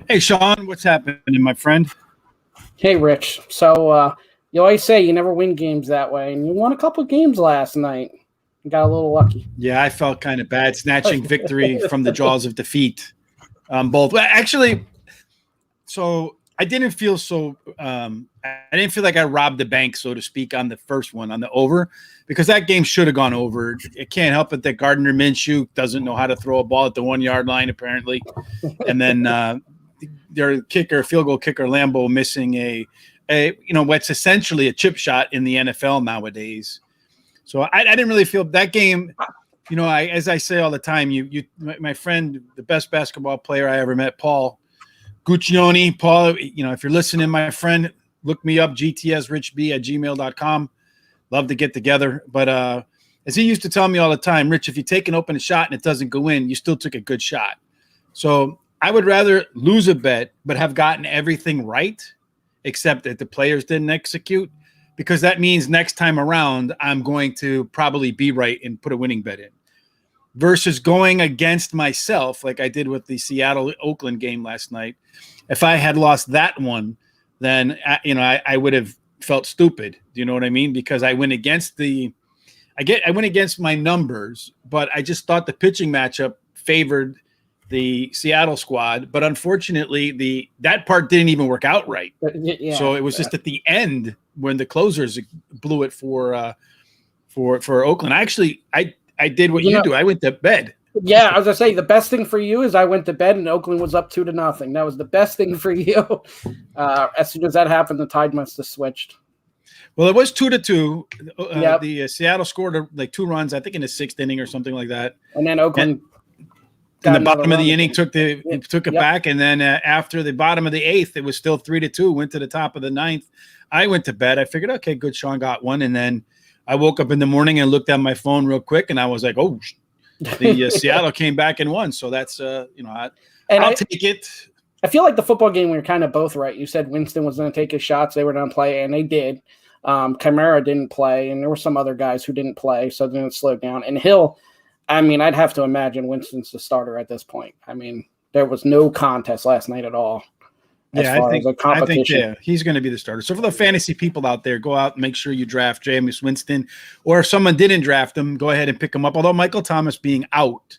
Hey, Sean, what's happening, my friend? Hey, Rich. So you always say you never win games that way, and you won a couple games last night. You got a little lucky. Yeah, I felt kind of bad snatching victory from the jaws of defeat. Both. Well, actually, so I didn't feel so. I didn't feel like I robbed the bank, so to speak, on the first one, on the over, because that game should have gone over. It can't help it that Gardner Minshew doesn't know how to throw a ball at the 1 yard line, apparently. And then their kicker, field goal kicker, Lambeau, missing a what's essentially a chip shot in the NFL nowadays. So I didn't really feel that game. As I say all the time, my friend, the best basketball player I ever met, Paul Guccione. Paul, if you're listening, my friend, look me up, gtsrichb@gmail.com. Love to get together. But as he used to tell me all the time, Rich, if you take an open shot and it doesn't go in, you still took a good shot. So I would rather lose a bet but have gotten everything right, except that the players didn't execute, because that means next time around I'm going to probably be right and put a winning bet in, versus going against myself like I did with the Seattle-Oakland game last night. If I had lost that one, then I would have felt stupid. Do you know what I mean? Because I went against my numbers, but I just thought the pitching matchup favored the Seattle squad. But unfortunately, that part didn't even work out right. Yeah, so it was just at the end when the closers blew it for Oakland. I did what you do. I went to bed. Yeah, I was gonna say the best thing for you is I went to bed and Oakland was up 2-0. That was the best thing for you. As soon as that happened, the tide must have switched. Well, it was 2-2. Yep. The Seattle scored like 2 runs, I think in the 6th inning or something like that. And then Oakland. In the bottom of the inning, took it back, and then after the bottom of the 8th, it was still 3-2. Went to the top of the 9th. I went to bed. I figured, okay, good, Sean got one, and then I woke up in the morning and looked at my phone real quick, and I was like, oh, the Seattle came back and won. So that's I'll take it. I feel like the football game we were kind of both right. You said Winston was going to take his shots; they were going to play, and they did. Chimera didn't play, and there were some other guys who didn't play, so then it slowed down. And Hill. I mean, I'd have to imagine Winston's the starter at this point. I mean, there was no contest last night at all. I think he's going to be the starter. So for the fantasy people out there, go out and make sure you draft Jameis Winston. Or if someone didn't draft him, go ahead and pick him up. Although Michael Thomas being out,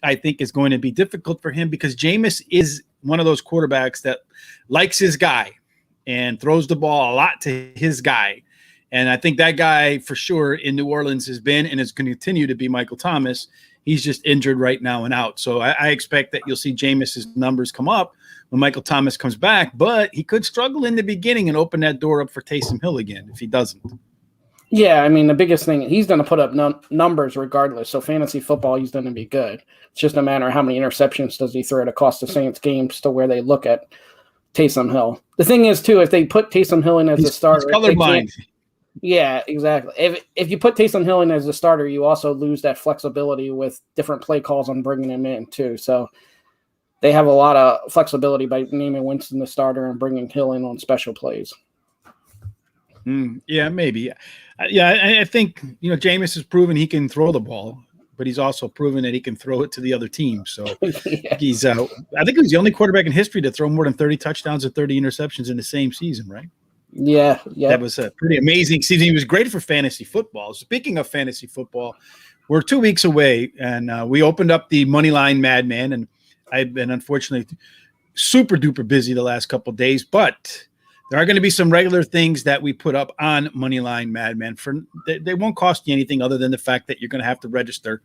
I think is going to be difficult for him, because Jameis is one of those quarterbacks that likes his guy and throws the ball a lot to his guy. And I think that guy for sure in New Orleans has been and is going to continue to be Michael Thomas. He's just injured right now and out. So I expect that you'll see Jameis's numbers come up when Michael Thomas comes back, but he could struggle in the beginning and open that door up for Taysom Hill again if he doesn't. Yeah, I mean, the biggest thing, he's going to put up numbers regardless. So fantasy football, he's going to be good. It's just a matter of how many interceptions does he throw to cost the Saints games to where they look at Taysom Hill. The thing is, too, if they put Taysom Hill in as a starter, he's colorblind. Yeah, exactly. If you put Taysom Hill in as a starter, you also lose that flexibility with different play calls on bringing him in too. So they have a lot of flexibility by naming Winston the starter and bringing Hill in on special plays. Yeah, maybe. I think Jameis has proven he can throw the ball, but he's also proven that he can throw it to the other team. So yeah. He's I think he's the only quarterback in history to throw more than 30 touchdowns and 30 interceptions in the same season, right? Yeah. That was a pretty amazing season. He was great for fantasy football. Speaking of fantasy football, we're 2 weeks away, and we opened up the Moneyline Madmen, and I've been unfortunately super duper busy the last couple of days, but there are going to be some regular things that we put up on Moneyline Madmen. They won't cost you anything other than the fact that you're going to have to register.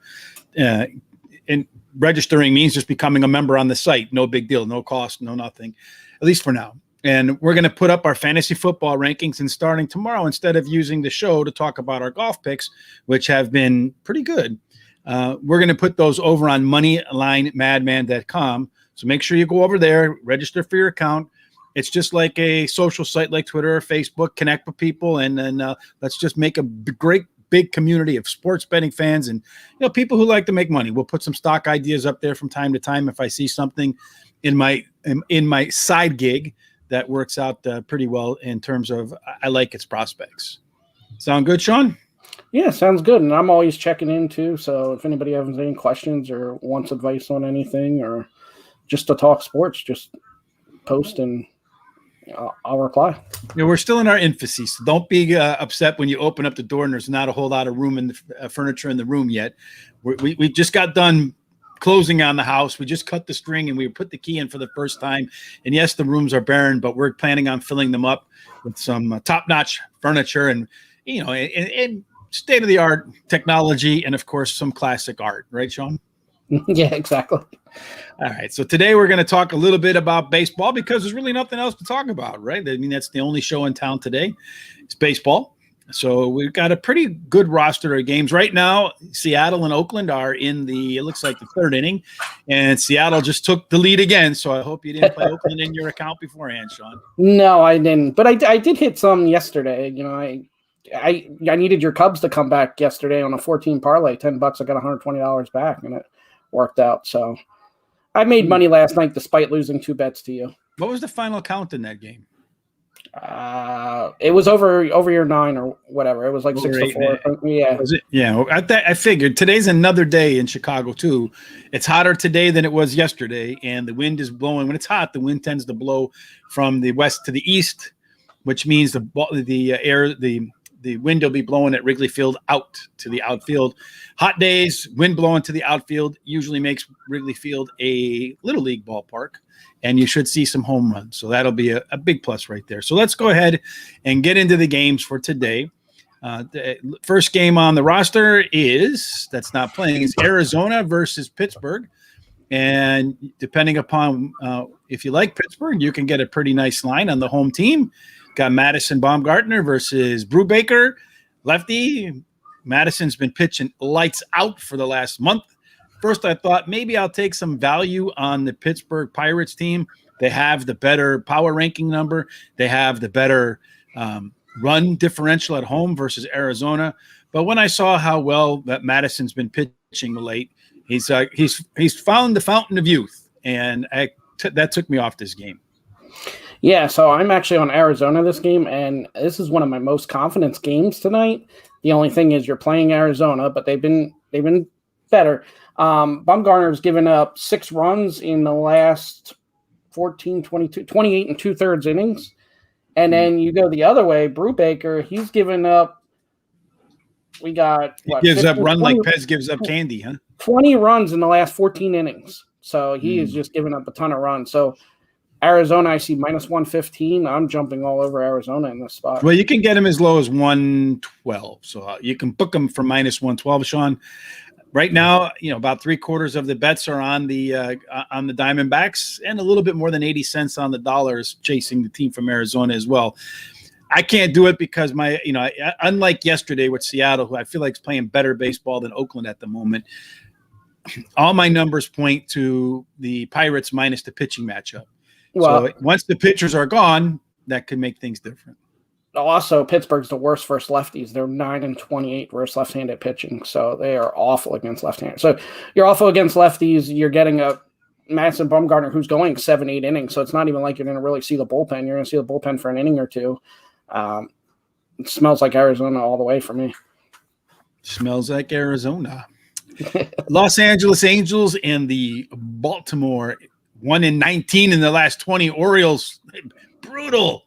And registering means just becoming a member on the site. No big deal, no cost, no nothing, at least for now. And we're going to put up our fantasy football rankings, and starting tomorrow, instead of using the show to talk about our golf picks, which have been pretty good, we're going to put those over on moneylinemadman.com. So make sure you go over there, register for your account. It's just like a social site like Twitter or Facebook. Connect with people, and then let's just make a great big community of sports betting fans and people who like to make money. We'll put some stock ideas up there from time to time if I see something in my side gig that works out pretty well in terms of I like its prospects. Sound good, Sean? Yeah, sounds good. And I'm always checking in too. So if anybody has any questions or wants advice on anything or just to talk sports, just post and I'll reply. We're still in our infancy, so don't be upset when you open up the door and there's not a whole lot of room in the furniture in the room yet. We just got done closing on the house. We just cut the string and we put the key in for the first time. And yes, the rooms are barren, but we're planning on filling them up with some top-notch furniture and and state-of-the-art technology, and of course some classic art, right, Sean? Yeah, exactly. All right, so today we're going to talk a little bit about baseball because there's really nothing else to talk about, right? I mean, that's the only show in town today. It's baseball. So we've got a pretty good roster of games right now. Seattle and Oakland are in it looks like the third inning, and Seattle just took the lead again. So I hope you didn't play Oakland in your account beforehand, Sean. No, I didn't, but I did hit some yesterday. I needed your Cubs to come back yesterday on a 14 parlay, $10. I got $120 back, and it worked out. So I made money last night despite losing 2 bets to you. What was the final count in that game? It was over your 9 or whatever. It was like 6-4. Yeah. Was it? Yeah. I figured today's another day in Chicago too. It's hotter today than it was yesterday, and the wind is blowing. When it's hot, the wind tends to blow from the west to the east, which means the wind will be blowing at Wrigley Field out to the outfield. Hot days, wind blowing to the outfield usually makes Wrigley Field a little league ballpark, and you should see some home runs. So that'll be a big plus right there. So let's go ahead and get into the games for today. The first game on the roster that's not playing is Arizona versus Pittsburgh. And depending upon if you like Pittsburgh, you can get a pretty nice line on the home team. Got Madison Bumgarner versus Brubaker, lefty. Madison's been pitching lights out for the last month. First, I thought maybe I'll take some value on the Pittsburgh Pirates team. They have the better power ranking number. They have the better run differential at home versus Arizona. But when I saw how well that Madison's been pitching late, he's found the fountain of youth, and that took me off this game. Yeah, so I'm actually on Arizona this game, and this is one of my most confidence games tonight. The only thing is you're playing Arizona, but they've been better. Bumgarner's given up 6 runs in the last 14, 22, 28 and 2/3 innings. And then you go the other way, Brubaker, he's given up He gives 15, up run 20, like Pez gives up candy, huh? 20 runs in the last 14 innings. So he is just giving up a ton of runs. So Arizona, I see -115. I'm jumping all over Arizona in this spot. Well, you can get him as low as 112. So you can book him for -112, Sean. Right now, about 3/4 of the bets are on the Diamondbacks, and a little bit more than 80 cents on the dollars chasing the team from Arizona as well. I can't do it because unlike yesterday with Seattle, who I feel like is playing better baseball than Oakland at the moment, all my numbers point to the Pirates minus the pitching matchup. Well, so once the pitchers are gone, that could make things different. Also, Pittsburgh's the worst versus lefties. They're 9-28 versus left-handed pitching, so they are awful against left-handed. So you're awful against lefties. You're getting a Madison Bumgarner who's going 7-8 innings, so it's not even like you're going to really see the bullpen. You're going to see the bullpen for an inning or two. It smells like Arizona all the way for me. Smells like Arizona. Los Angeles Angels and the Baltimore 1-19 in the last 20 Orioles. Brutal.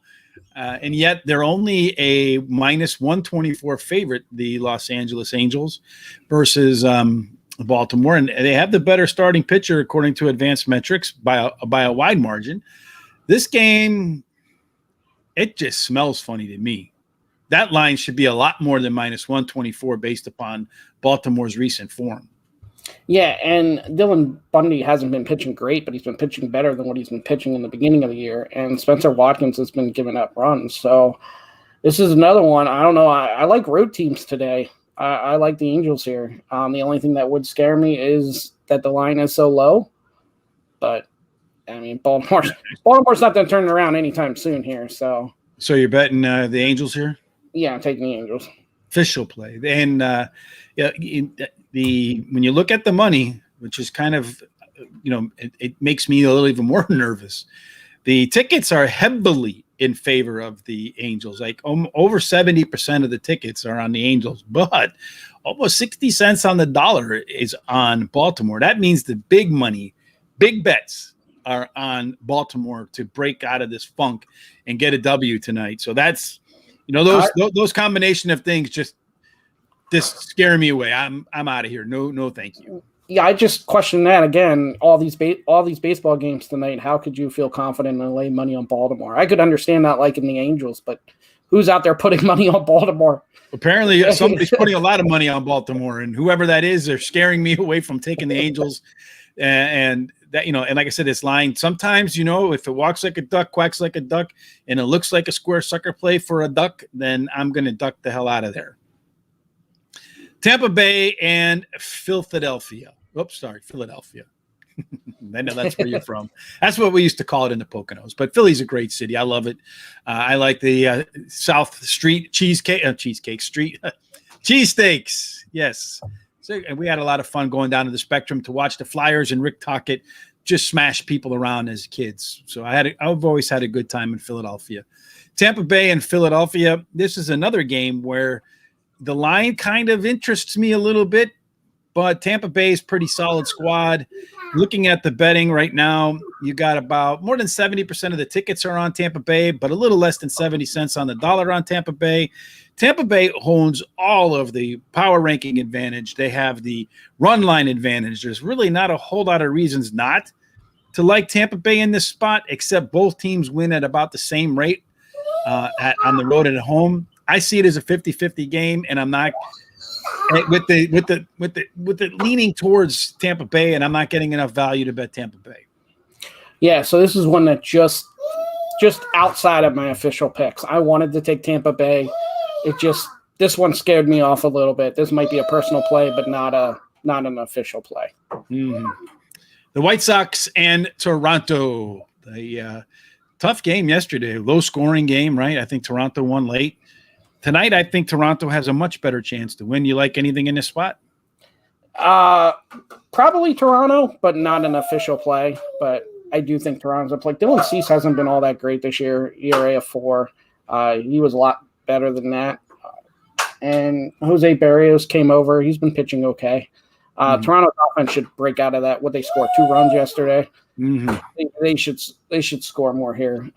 And yet they're only a -124 favorite, the Los Angeles Angels, versus Baltimore. And they have the better starting pitcher, according to advanced metrics, by a wide margin. This game, it just smells funny to me. That line should be a lot more than -124 based upon Baltimore's recent form. Yeah, and Dylan Bundy hasn't been pitching great, but he's been pitching better than what he's been pitching in the beginning of the year. And Spencer Watkins has been giving up runs. So this is another one. I don't know. I like road teams today. I like the Angels here. The only thing that would scare me is that the line is so low. But, I mean, Baltimore's not going to turn it around anytime soon here. So you're betting the Angels here? Yeah, I'm taking the Angels. Official play. And when you look at the money, which is kind of, it makes me a little even more nervous. The tickets are heavily in favor of the Angels. Like over 70% of the tickets are on the Angels, but almost 60 cents on the dollar is on Baltimore. That means the big money, big bets are on Baltimore to break out of this funk and get a W tonight. So that's, those combination of things just scare me away. I'm out of here. No, thank you. Yeah, I just question that again. All these baseball games tonight. How could you feel confident in lay money on Baltimore? I could understand not liking the Angels, but who's out there putting money on Baltimore? Apparently, somebody's putting a lot of money on Baltimore, and whoever that is, they're scaring me away from taking the Angels. And that, and like I said, it's lying. Sometimes, if it walks like a duck, quacks like a duck, and it looks like a square sucker play for a duck, then I'm going to duck the hell out of there. Tampa Bay and Philadelphia. Oops, sorry, Philadelphia. I know that's where you're from. That's what we used to call it in the Poconos. But Philly's a great city. I love it. I like the South Street cheesesteaks. Yes. So, and we had a lot of fun going down to the Spectrum to watch the Flyers and Rick Tocchet just smash people around as kids. So I've always had a good time in Philadelphia. Tampa Bay and Philadelphia. This is another game where the line kind of interests me a little bit, but Tampa Bay is pretty solid squad. Looking at the betting right now, you got about more than 70% of the tickets are on Tampa Bay, but a little less than 70 cents on the dollar on Tampa Bay. Tampa Bay owns all of the power ranking advantage. They have the run line advantage. There's really not a whole lot of reasons not to like Tampa Bay in this spot, except both teams win at about the same rate on the road and at home. I see it as a 50-50 game, and I'm not with the leaning towards Tampa Bay, and I'm not getting enough value to bet Tampa Bay. Yeah, so this is one that just outside of my official picks. I wanted to take Tampa Bay. This one scared me off a little bit. This might be a personal play, but not an official play. Mm-hmm. The White Sox and Toronto. The tough game yesterday, low-scoring game, right? I think Toronto won late. Tonight, I think Toronto has a much better chance to win. You like anything in this spot? Probably Toronto, but not an official play. But I do think Toronto's a play. Dylan Cease hasn't been all that great this year, ERA of 4. He was a lot better than that. And Jose Barrios came over. He's been pitching okay. Toronto's offense should break out of that. What they scored 2 runs yesterday. Mm-hmm. They should score more here.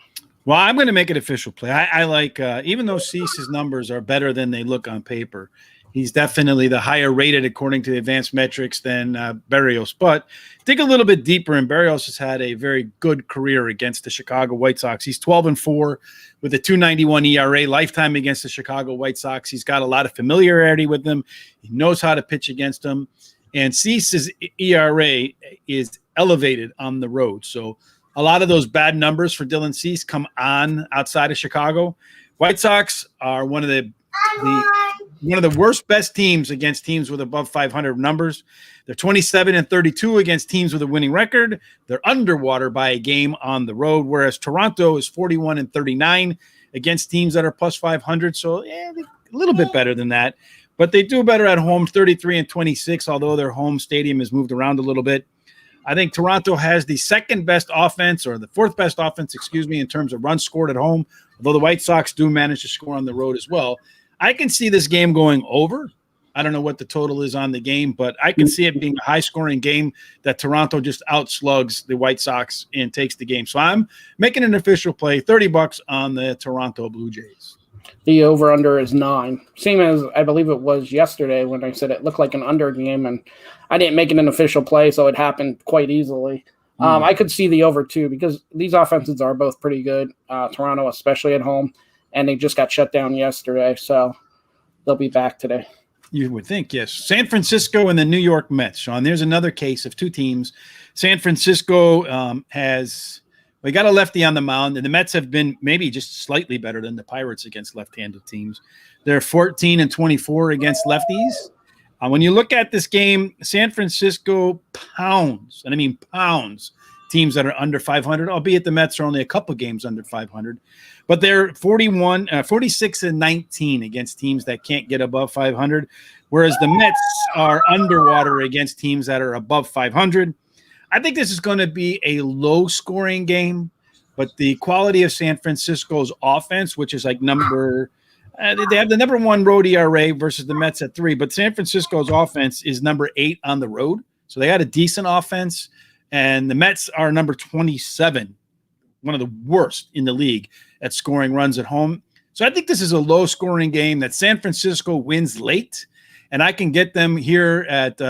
Well, I'm going to make it official play. I like, even though Cease's numbers are better than they look on paper, he's definitely the higher rated according to the advanced metrics than Barrios. But dig a little bit deeper, and Barrios has had a very good career against the Chicago White Sox. He's 12-4 with a 2.91 ERA lifetime against the Chicago White Sox. He's got a lot of familiarity with them. He knows how to pitch against them. And Cease's ERA is elevated on the road. So a lot of those bad numbers for Dylan Cease come on outside of Chicago. White Sox are one of the worst best teams against teams with above 500 numbers. They're 27-32 against teams with a winning record. They're underwater by a game on the road, whereas Toronto is 41-39 against teams that are plus 500. So a little bit better than that. But they do better at home, 33-26, although their home stadium has moved around a little bit. I think Toronto has the second best offense, or the fourth best offense, in terms of runs scored at home, although the White Sox do manage to score on the road as well. I can see this game going over. I don't know what the total is on the game, but I can see it being a high-scoring game that Toronto just outslugs the White Sox and takes the game. So I'm making an official play, $30 on the Toronto Blue Jays. The over-under is 9. Same as I believe it was yesterday when I said it looked like an under game, and I didn't make it an official play, so it happened quite easily. I could see the over, too, because these offenses are both pretty good, Toronto especially at home, and they just got shut down yesterday, so they'll be back today. You would think, yes. San Francisco and the New York Mets, Sean. There's another case of 2 teams. San Francisco has – we got a lefty on the mound, and the Mets have been maybe just slightly better than the Pirates against left-handed teams. They're 14-24 against lefties. When you look at this game, San Francisco pounds, and I mean pounds, teams that are under 500, albeit the Mets are only a couple games under 500. But they're 46-19 against teams that can't get above 500, whereas the Mets are underwater against teams that are above 500. I think this is going to be a low-scoring game, but the quality of San Francisco's offense, which is like they have the number 1 road ERA versus the Mets at 3, but San Francisco's offense is number 8 on the road. So they had a decent offense, and the Mets are number 27, one of the worst in the league at scoring runs at home. So I think this is a low-scoring game that San Francisco wins late, and I can get them here at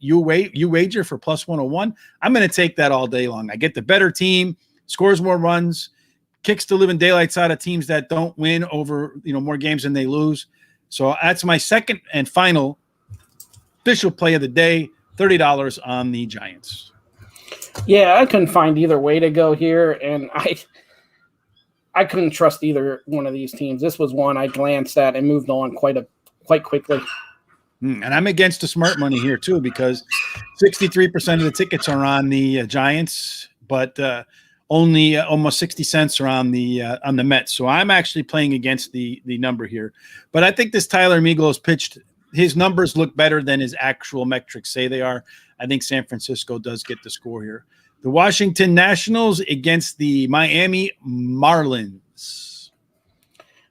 you wager for plus 101. I'm going to take that all day long. I get the better team, scores more runs, kicks the living daylights out of teams that don't win over more games than they lose. So that's my second and final official play of the day, $30 on the Giants. Yeah, I couldn't find either way to go here, and I couldn't trust either one of these teams. This was one I glanced at and moved on quite quickly. And I'm against the smart money here too, because 63% of the tickets are on the Giants, but only almost 60 cents are on the Mets. So I'm actually playing against the number here. But I think this Tyler Migos pitched. His numbers look better than his actual metrics say they are. I think San Francisco does get the score here. The Washington Nationals against the Miami Marlins.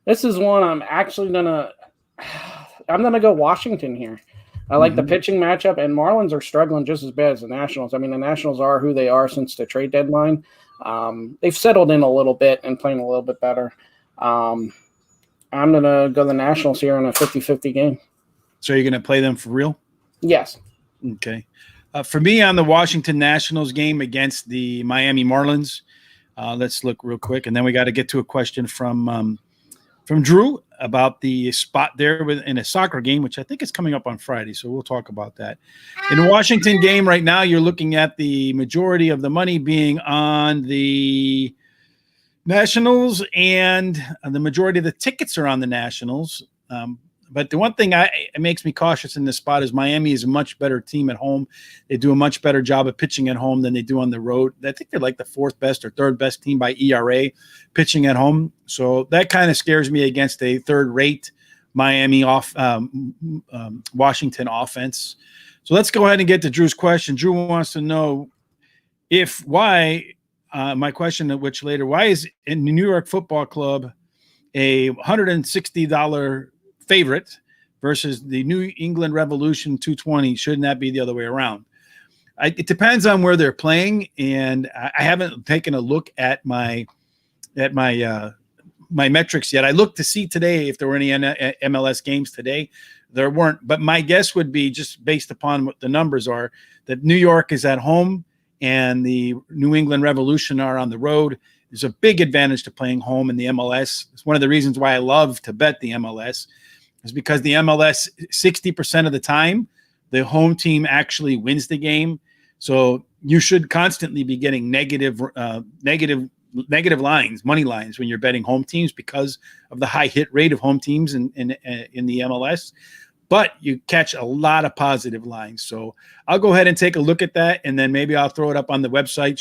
This is one I'm actually gonna go Washington here. I like the pitching matchup, and Marlins are struggling just as bad as the Nationals. I mean, the Nationals are who they are since the trade deadline. They've settled in a little bit and playing a little bit better. I'm gonna go the Nationals here in a 50-50 game. So you're going to play them for real? Yes. Okay. For me, on the Washington Nationals game against the Miami Marlins, let's look real quick, and then we got to get to a question from Drew about the spot there in a soccer game, which I think is coming up on Friday, so we'll talk about that. In the Washington game right now, you're looking at the majority of the money being on the Nationals, and the majority of the tickets are on the Nationals. But the one thing it makes me cautious in this spot is Miami is a much better team at home. They do a much better job of pitching at home than they do on the road. I think they're like the fourth best or third best team by ERA pitching at home. So that kind of scares me against a third-rate Miami Washington offense. So let's go ahead and get to Drew's question. Drew wants to know my question, which later, why is in the New York Football Club a $160 favorite versus the New England Revolution 220? Shouldn't that be the other way around? It depends on where they're playing, and I haven't taken a look at my metrics yet. I looked to see today if there were any MLS games today. There weren't, but my guess would be, just based upon what the numbers are, that New York is at home and the New England Revolution are on the road. There's a big advantage to playing home in the MLS. It's one of the reasons why I love to bet the MLS, is because the MLS, 60% of the time, the home team actually wins the game. So you should constantly be getting negative lines, money lines, when you're betting home teams because of the high hit rate of home teams in the MLS. But you catch a lot of positive lines. So I'll go ahead and take a look at that, and then maybe I'll throw it up on the website,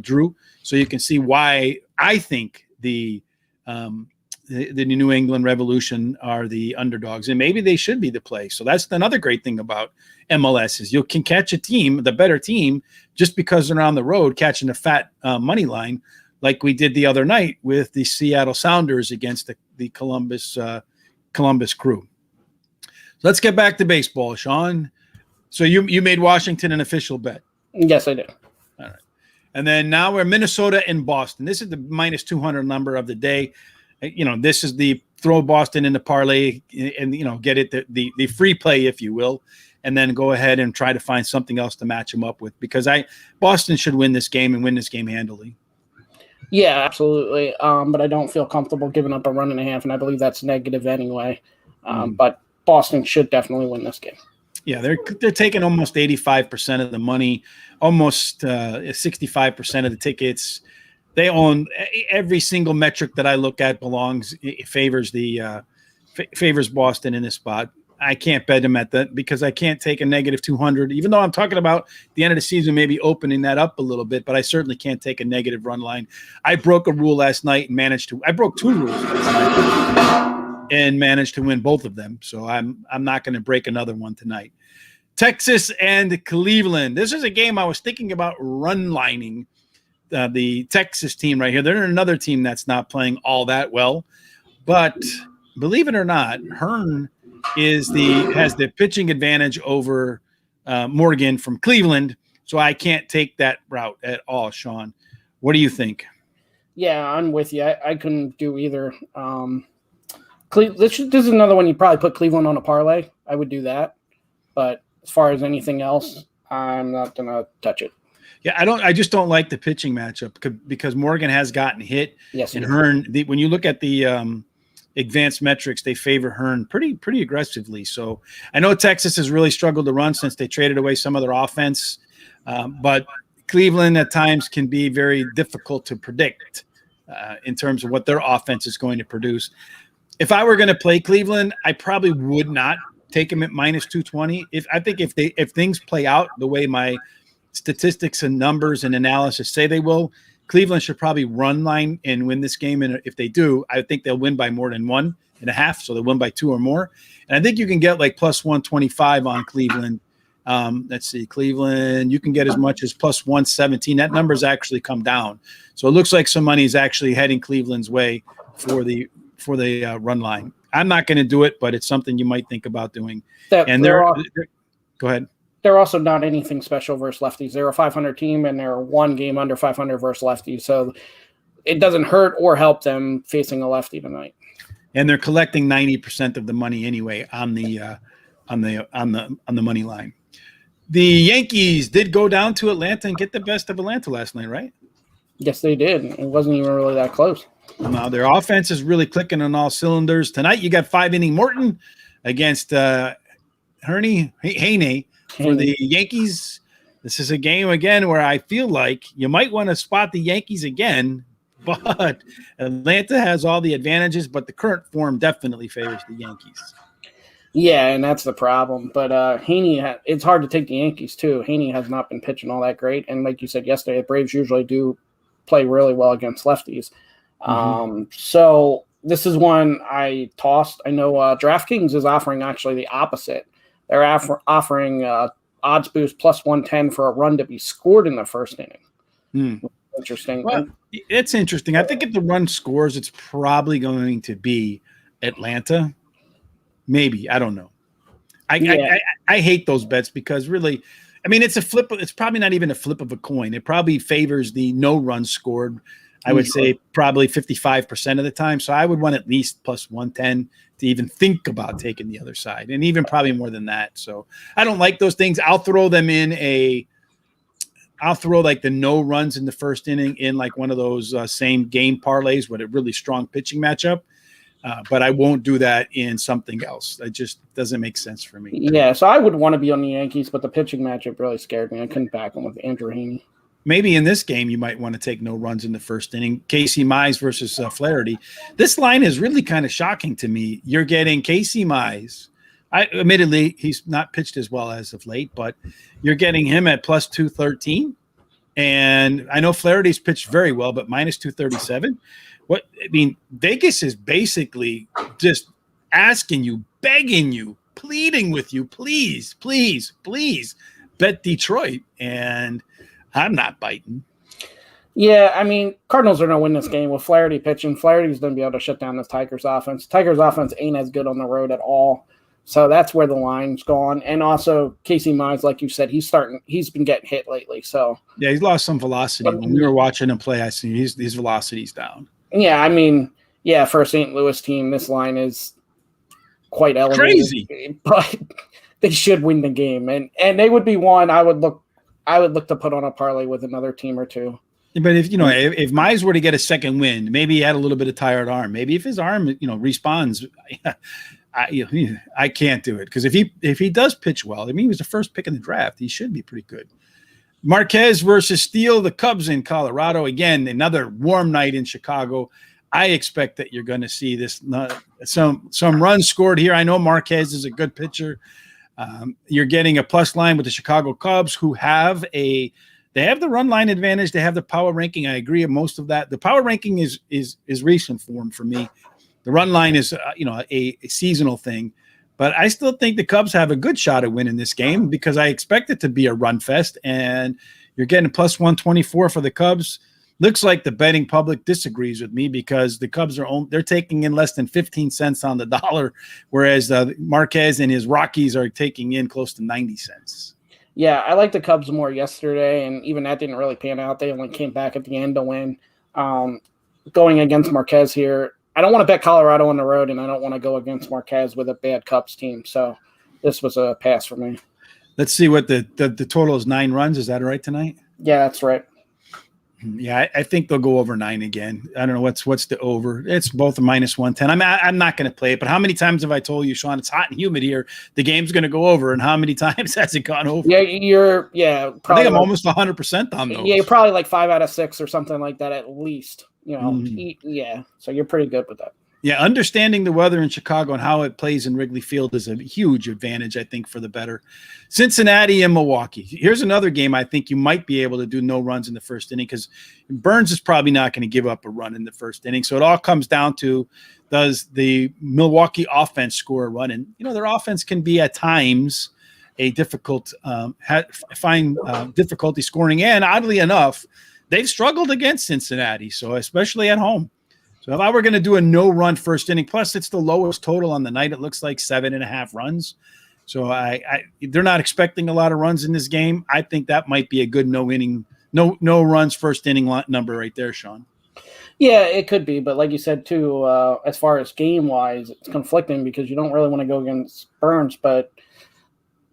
Drew, so you can see why I think the New England Revolution are the underdogs, and maybe they should be the play. So that's another great thing about MLS, is you can catch a team, the better team, just because they're on the road, catching a fat money line, like we did the other night with the Seattle Sounders against the Columbus Crew. So let's get back to baseball, Sean. So you made Washington an official bet. Yes, I did. All right. And then now we're Minnesota and Boston. This is the minus 200 number of the day. This is the throw Boston in the parlay and, get it the free play, if you will, and then go ahead and try to find something else to match them up with, because Boston should win this game and win this game handily. Yeah, absolutely. But I don't feel comfortable giving up a run and a half, and I believe that's negative anyway. But Boston should definitely win this game. Yeah, they're taking almost 85% of the money, almost 65% of the tickets. They own every single metric that I look at favors Boston in this spot. I can't bet them at that because I can't take a negative 200, even though I'm talking about the end of the season, maybe opening that up a little bit, but I certainly can't take a negative run line. I broke a rule last night and I broke two rules last night and managed to win both of them. So I'm not going to break another one tonight. Texas and Cleveland. This is a game I was thinking about run lining. The Texas team right here. They're another team that's not playing all that well, but believe it or not, Hearn has the pitching advantage over Morgan from Cleveland, So I can't take that route at all, Sean. What do you think? Yeah, I'm with you. I couldn't do either. This is another one you probably put Cleveland on a parlay. I would do that. But as far as anything else, I'm not going to touch it. Yeah, I just don't like the pitching matchup because Morgan has gotten hit. Yes, and Hearn. When you look at the advanced metrics, they favor Hearn pretty aggressively. So I know Texas has really struggled to run since they traded away some of their offense, but Cleveland at times can be very difficult to predict in terms of what their offense is going to produce. If I were going to play Cleveland, I probably would not take them at minus 220. If things play out the way my statistics and numbers and analysis say they will, Cleveland should probably run line and win this game. And if they do, I think they'll win by more than 1.5. So they'll win by 2 or more. And I think you can get like plus 125 on Cleveland. Let's see, Cleveland, you can get as much as plus 117. That number's actually come down. So it looks like some money is actually heading Cleveland's way for the run line. I'm not going to do it, but it's something you might think about doing. Go ahead. They're also not anything special versus lefties. They're a 500 team, and they're one game under 500 versus lefties. So it doesn't hurt or help them facing a lefty tonight. And they're collecting 90% of the money anyway on the money line. The Yankees did go down to Atlanta and get the best of Atlanta last night, right? Yes, they did. It wasn't even really that close. Now their offense is really clicking on all cylinders. Tonight you got 5-inning Morton against Haney for the Yankees. This is a game again where I feel like you might want to spot the Yankees again, but Atlanta has all the advantages, but the current form definitely favors the Yankees. Yeah, and that's the problem. But Haney, it's hard to take the Yankees too. Haney has not been pitching all that great, and like you said yesterday, the Braves usually do play really well against lefties. So this is one I tossed. I know DraftKings is offering actually the opposite. They're offering odds boost plus 110 for a run to be scored in the first inning. Interesting. Well, it's interesting. I think if the run scores, it's probably going to be Atlanta. Maybe. I don't know. I hate those bets because really, I mean, it's a flip. It's probably not even a flip of a coin. It probably favors the no run scored. I would say probably 55% of the time. So I would want at least plus 110 to even think about taking the other side, and even probably more than that. So I don't like those things. I'll throw them in I'll throw like the no runs in the first inning in like one of those same game parlays with a really strong pitching matchup. But I won't do that in something else. It just doesn't make sense for me. Yeah, so I would want to be on the Yankees, but the pitching matchup really scared me. I couldn't back them with Andrew Haney. Maybe in this game, you might want to take no runs in the first inning. Casey Mize versus Flaherty. This line is really kind of shocking to me. You're getting Casey Mize. Admittedly, he's not pitched as well as of late, but you're getting him at plus 213. And I know Flaherty's pitched very well, but minus 237. Vegas is basically just asking you, begging you, pleading with you, please, please, please bet Detroit. And I'm not biting. Yeah, I mean, Cardinals are going to win this game with Flaherty pitching. Flaherty's going to be able to shut down this Tigers offense. Tigers offense ain't as good on the road at all. So that's where the line's gone. And also Casey Mize, like you said, he's been getting hit lately. So yeah, he's lost some velocity. When we were watching him play, I see his velocity's down. Yeah, I mean, yeah, for a St. Louis team, this line is quite elevated. Crazy. But they should win the game. And they would be one I would look to put on a parlay with another team or two. But if Mize were to get a second win, maybe he had a little bit of tired arm. Maybe if his arm, responds, I can't do it. Because if he does pitch well, I mean, he was the first pick in the draft. He should be pretty good. Marquez versus Steele, the Cubs in Colorado. Again, another warm night in Chicago. I expect that you're going to see this some runs scored here. I know Marquez is a good pitcher. You're getting a plus line with the Chicago Cubs, who have they have the run line advantage. They have the power ranking. I agree with most of that. The power ranking is recent form for me. The run line is a seasonal thing. But I still think the Cubs have a good shot at winning this game because I expect it to be a run fest, and you're getting plus 124 for the Cubs. Looks like the betting public disagrees with me because the Cubs they're taking in less than 15 cents on the dollar, whereas Marquez and his Rockies are taking in close to 90 cents. Yeah, I like the Cubs more yesterday, and even that didn't really pan out. They only came back at the end to win. Going against Marquez here, I don't want to bet Colorado on the road, and I don't want to go against Marquez with a bad Cubs team. So this was a pass for me. Let's see what the total is. 9 runs. Is that right tonight? Yeah, that's right. Yeah, I think they'll go over 9 again. I don't know what's the over. It's both a -110. I'm not going to play it, but how many times have I told you, Sean? It's hot and humid here. The game's going to go over, and how many times has it gone over? Yeah, I think I'm almost 100% on those. Yeah, you're probably like 5 out of 6 or something like that at least. Yeah. So you're pretty good with that. Yeah, understanding the weather in Chicago and how it plays in Wrigley Field is a huge advantage, I think, for the better. Cincinnati and Milwaukee. Here's another game I think you might be able to do no runs in the first inning because Burns is probably not going to give up a run in the first inning. So it all comes down to, does the Milwaukee offense score a run? And, their offense can be at times a difficult, difficulty scoring. And oddly enough, they've struggled against Cincinnati, so especially at home. So if I were going to do a no-run first inning, plus it's the lowest total on the night, it looks like 7.5 runs. So they're not expecting a lot of runs in this game. I think that might be a good no runs first inning number right there, Sean. Yeah, it could be, but like you said too, as far as game-wise, it's conflicting because you don't really want to go against Burns, but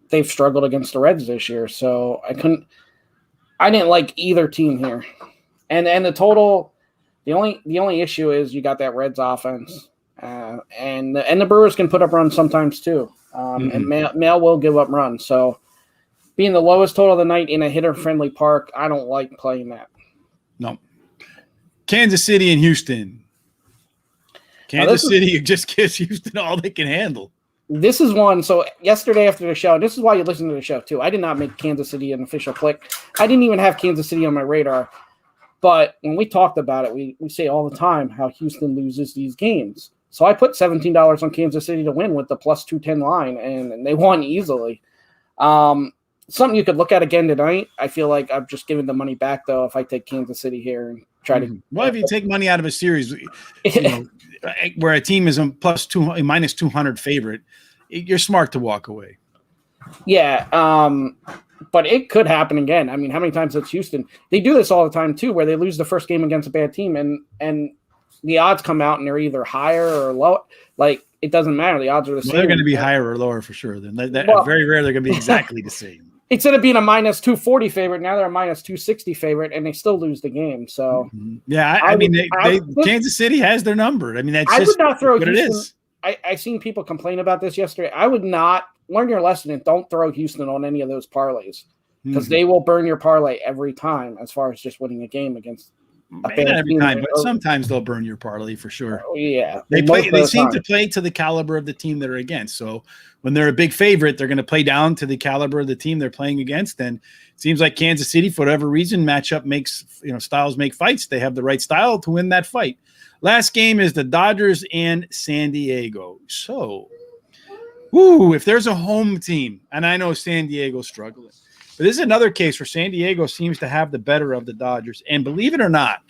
they've struggled against the Reds this year, so I didn't like either team here, and the total. The only issue is you got that Reds offense, and the Brewers can put up runs sometimes too, and Mail will give up runs. So, being the lowest total of the night in a hitter-friendly park, I don't like playing that. No. Kansas City and Houston. Kansas City just gives Houston all they can handle. This is one. So yesterday after the show, this is why you listen to the show too. I did not make Kansas City an official click. I didn't even have Kansas City on my radar. But when we talked about it, we say all the time how Houston loses these games. So I put $17 on Kansas City to win with the plus 210 line, and they won easily. Something you could look at again tonight. I feel like I've just given the money back, though, if I take Kansas City here and try to. Well, if you take money out of a series where a team is a minus 200 favorite, you're smart to walk away. Yeah. But it could happen again. I mean, how many times it's Houston? They do this all the time, too, where they lose the first game against a bad team, and the odds come out, and they're either higher or low. Like, it doesn't matter. The odds are the same. They're going to be higher or lower for sure. Then very rare they're going to be exactly the same. Instead of being a minus 240 favorite, now they're a minus 260 favorite, and they still lose the game. So, yeah, I mean, Kansas City has their number. I mean, that's just what it is. I seen people complain about this yesterday. I would not learn your lesson and don't throw Houston on any of those parlays because they will burn your parlay every time as far as just winning a game against not every time, but sometimes they'll burn your parlay for sure. Oh, yeah. They seem to play to the caliber of the team that are against. So when they're a big favorite, they're going to play down to the caliber of the team they're playing against. And it seems like Kansas City, for whatever reason, matchup makes, styles make fights. They have the right style to win that fight. Last game is the Dodgers and San Diego. So, if there's a home team, and I know San Diego's struggling, but this is another case where San Diego seems to have the better of the Dodgers. And believe it or not,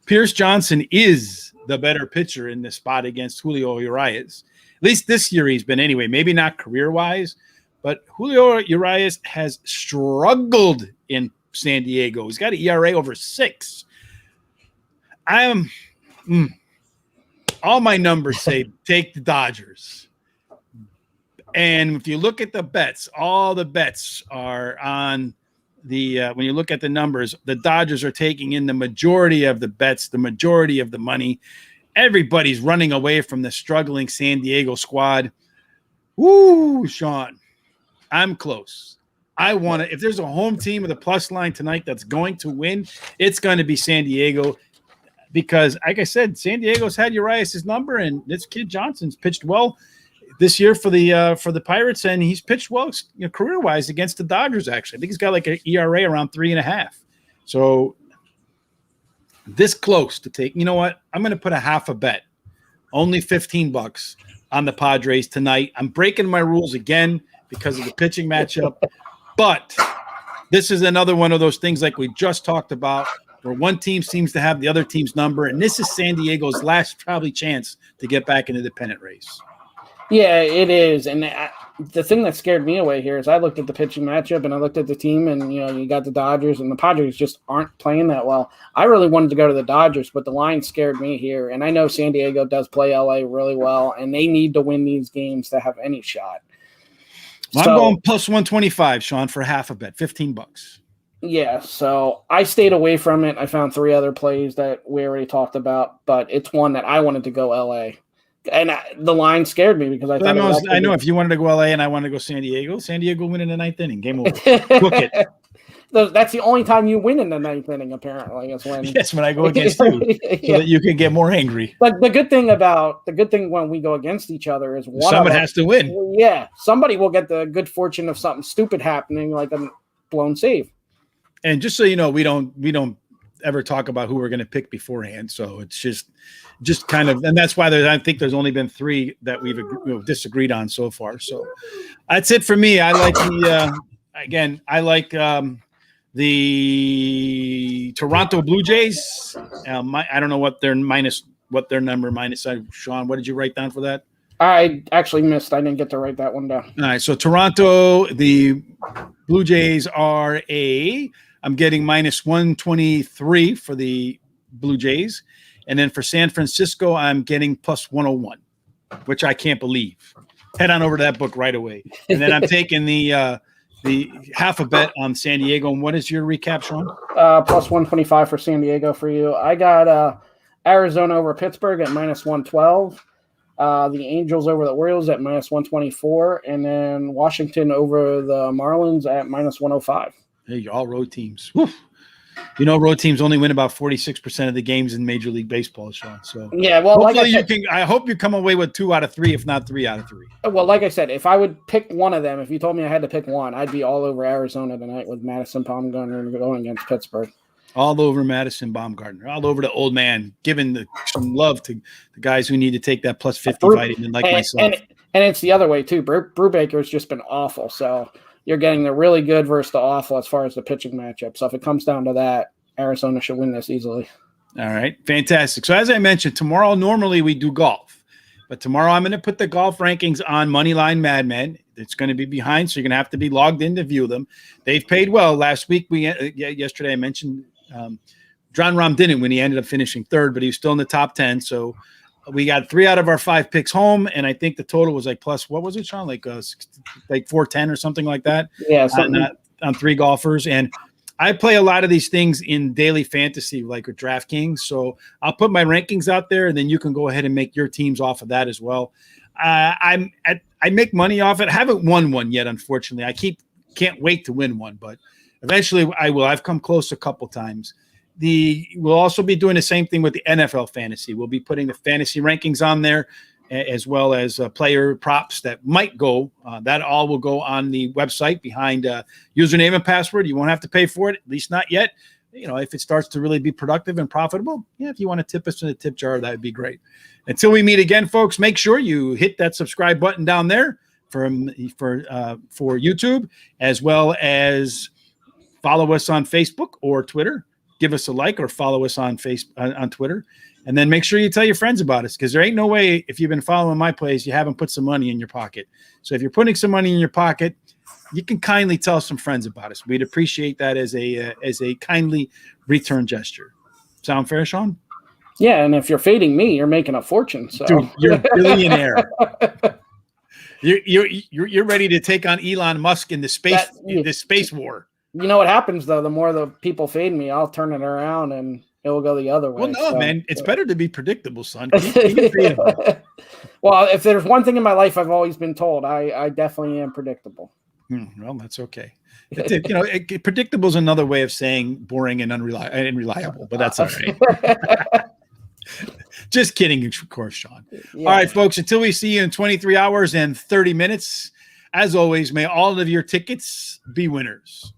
Pierce Johnson is the better pitcher in this spot against Julio Urias. At least this year he's been anyway, maybe not career-wise, but Julio Urias has struggled in San Diego. He's got an ERA over 6. All my numbers say take the Dodgers. And if you look at the bets, all the bets are on the when you look at the numbers, the Dodgers are taking in the majority of the bets, the majority of the money. Everybody's running away from the struggling San Diego squad. Woo, Sean, I'm close. I want to, if there's a home team with a plus line tonight that's going to win, it's going to be San Diego. Because, like I said, San Diego's had Urias' number, and this kid Johnson's pitched well this year for the Pirates, and he's pitched well career-wise against the Dodgers, actually. I think he's got like an ERA around 3.5. So this close to take. You know what? I'm going to put a half a bet, only $15 on the Padres tonight. I'm breaking my rules again because of the pitching matchup, but this is another one of those things like we just talked about, where one team seems to have the other team's number, and this is San Diego's last probably chance to get back into the pennant race. Yeah, it is. And the thing that scared me away here is I looked at the pitching matchup and I looked at the team, and you got the Dodgers, and the Padres just aren't playing that well. I really wanted to go to the Dodgers, but the line scared me here. And I know San Diego does play LA really well, and they need to win these games to have any shot. Well, I'm going plus 125, Sean, for half a bet, $15. Yeah, so I stayed away from it. I found 3 other plays that we already talked about, but it's one that I wanted to go LA. And the line scared me because I thought I know if you wanted to go LA and I wanted to go San Diego win in the 9th inning. Game over. Book it. That's the only time you win in the 9th inning, apparently. Is when yes, when I go against you, so that you can get more angry. But the good thing when we go against each other is someone has to win. Yeah, somebody will get the good fortune of something stupid happening, like a blown save. And just so you know, we don't ever talk about who we're going to pick beforehand. So it's just kind of, and that's why I think there's only been 3 that we've disagreed on so far. So that's it for me. I like the Toronto Blue Jays. I don't know what their number minus. Sean, what did you write down for that? I actually missed. I didn't get to write that one down. All right. So Toronto, the Blue Jays I'm getting minus 123 for the Blue Jays. And then for San Francisco, I'm getting plus 101, which I can't believe. Head on over to that book right away. And then I'm taking the half a bet on San Diego. And what is your recap, Sean? Plus 125 for San Diego for you. I got Arizona over Pittsburgh at minus 112. The Angels over the Orioles at minus 124. And then Washington over the Marlins at minus 105. Hey, all road teams. Woof. Road teams only win about 46% of the games in Major League Baseball, Sean. So yeah, well, hopefully I hope you come away with 2 out of 3, if not 3 out of 3. Well, like I said, if I would pick one of them, if you told me I had to pick one, I'd be all over Arizona tonight with Madison Bumgarner going against Pittsburgh. All over Madison Bumgarner, all over the old man, giving some love to the guys who need to take that plus 50 vitamin like myself. And it's the other way too. Brubaker's just been awful, so you're getting the really good versus the awful as far as the pitching matchup. So if it comes down to that, Arizona should win this easily. All right. Fantastic. So as I mentioned, tomorrow normally we do golf. But tomorrow I'm going to put the golf rankings on Moneyline Madmen. It's going to be behind, so you're going to have to be logged in to view them. They've paid well. Last week, yesterday I mentioned John Rahm didn't win. He ended up finishing 3rd, but he was still in the top 10. So we got 3 out of our 5 picks home, and I think the total was like plus, what was it, Sean? Like 410 or something like that. Yeah, on 3 golfers. And I play a lot of these things in daily fantasy, like with DraftKings. So I'll put my rankings out there, and then you can go ahead and make your teams off of that as well. I make money off it. I haven't won one yet, unfortunately. Can't wait to win one, but eventually I will. I've come close a couple times. We'll also be doing the same thing with the NFL fantasy. We'll be putting the fantasy rankings on there, as well as player props that might go. That all will go on the website behind username and password. You won't have to pay for it, at least not yet. If it starts to really be productive and profitable, if you want to tip us in the tip jar, that would be great. Until we meet again, folks, make sure you hit that subscribe button down there for YouTube, as well as follow us on Facebook or Twitter. Give us a like or follow us on Twitter. And then make sure you tell your friends about us, because there ain't no way, if you've been following my plays, you haven't put some money in your pocket. So if you're putting some money in your pocket, you can kindly tell some friends about us. We'd appreciate that as a kindly return gesture. Sound fair, Sean? Yeah, and if you're fading me, you're making a fortune. So dude, you're a billionaire. You're ready to take on Elon Musk in the space war. You know what happens though? The more the people fade me, I'll turn it around and it will go the other way. Well, no, man, it's better to be predictable, son. Well, if there's one thing in my life I've always been told, I definitely am predictable. Well, that's okay. Predictable is another way of saying boring and unreliable, but that's all right. Just kidding, of course, Sean. Yeah. All right, folks, until we see you in 23 hours and 30 minutes, as always, may all of your tickets be winners.